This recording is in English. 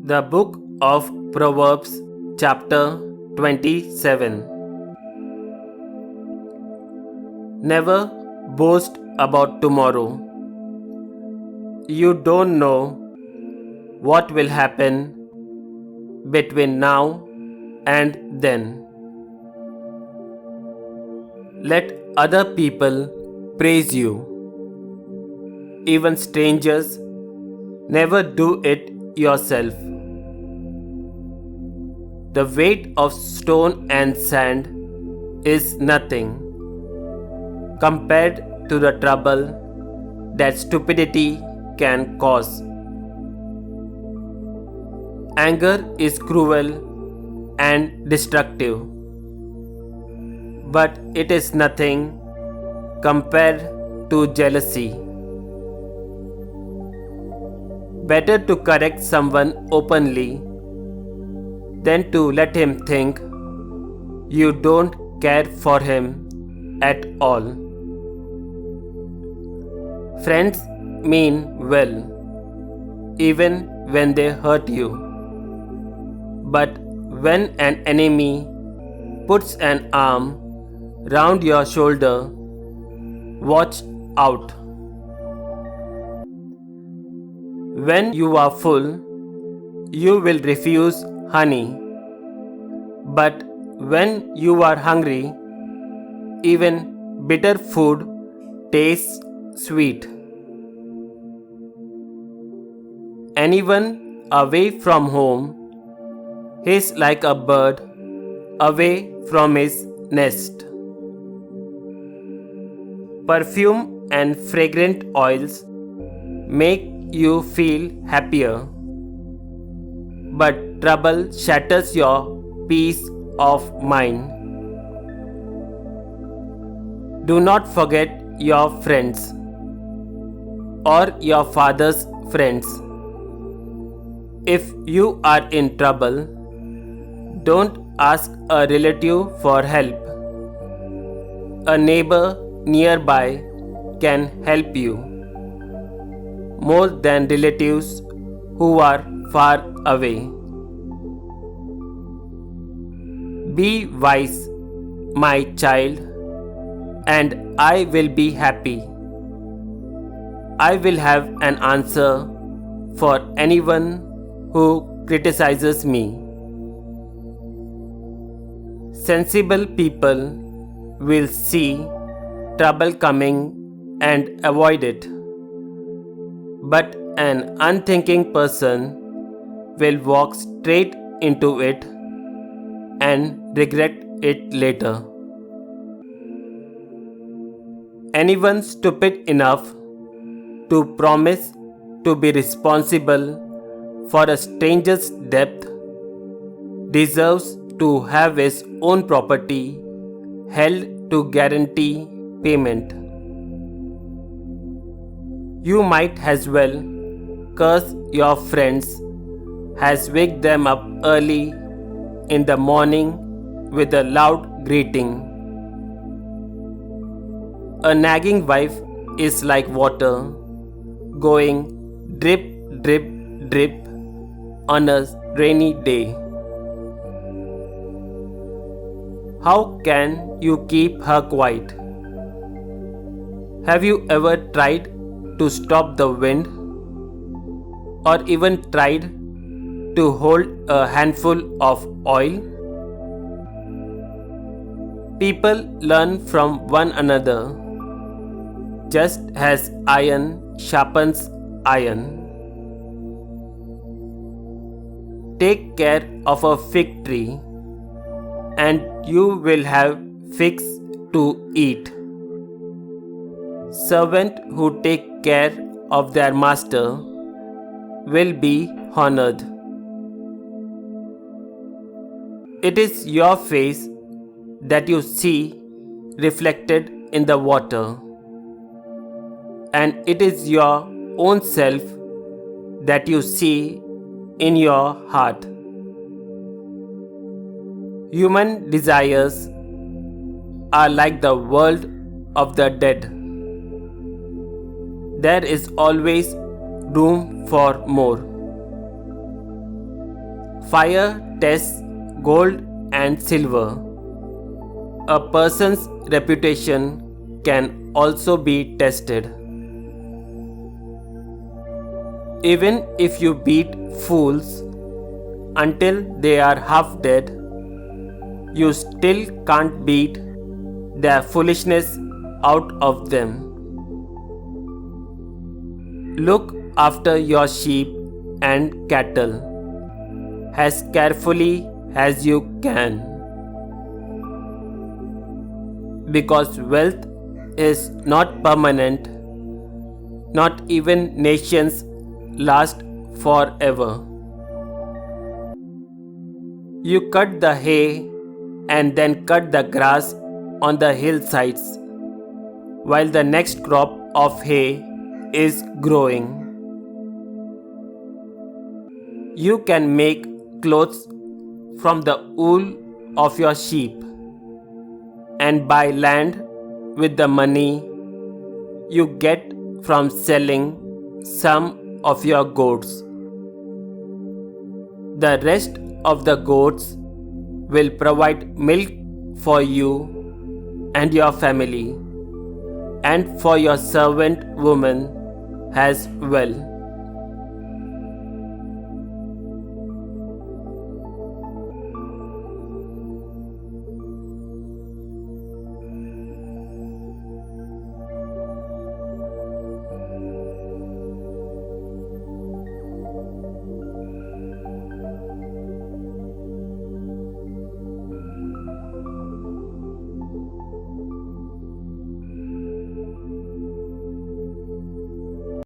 The Book of Proverbs, chapter 27. Never boast about tomorrow. You don't know what will happen between now and then. Let other people praise you. Even strangers, never do it yourself. The weight of stone and sand is nothing compared to the trouble that stupidity can cause. Anger is cruel and destructive, but it is nothing compared to jealousy. Better to correct someone openly than to let him think you don't care for him at all. Friends mean well, even when they hurt you. But when an enemy puts an arm round your shoulder, watch out. When you are full, you will refuse honey. But when you are hungry, even bitter food tastes sweet. Anyone away from home is like a bird away from his nest. Perfume and fragrant oils make you feel happier, but trouble shatters your peace of mind. Do not forget your friends or your father's friends. If you are in trouble, don't ask a relative for help. A neighbor nearby can help you more than relatives who are far away. Be wise, my child, and I will be happy. I will have an answer for anyone who criticizes me. Sensible people will see trouble coming and avoid it. But an unthinking person will walk straight into it and regret it later. Anyone stupid enough to promise to be responsible for a stranger's death deserves to have his own property held to guarantee payment. You might as well curse your friends as wake them up early in the morning with a loud greeting. A nagging wife is like water going drip, drip, drip on a rainy day. How can you keep her quiet? Have you ever tried to stop the wind, or even tried to hold a handful of oil? People learn from one another, just as iron sharpens iron. Take care of a fig tree, and you will have figs to eat. Servants who take care of their master will be honored. It is your face that you see reflected in the water, and it is your own self that you see in your heart. Human desires are like the world of the dead. There is always room for more. Fire tests gold and silver. A person's reputation can also be tested. Even if you beat fools until they are half dead, you still can't beat their foolishness out of them. Look after your sheep and cattle as carefully as you can, because wealth is not permanent. Not even nations last forever. You cut the hay and then cut the grass on the hillsides while the next crop of hay is growing. You can make clothes from the wool of your sheep and buy land with the money you get from selling some of your goats. The rest of the goats will provide milk for you and your family, and for your servant woman as well.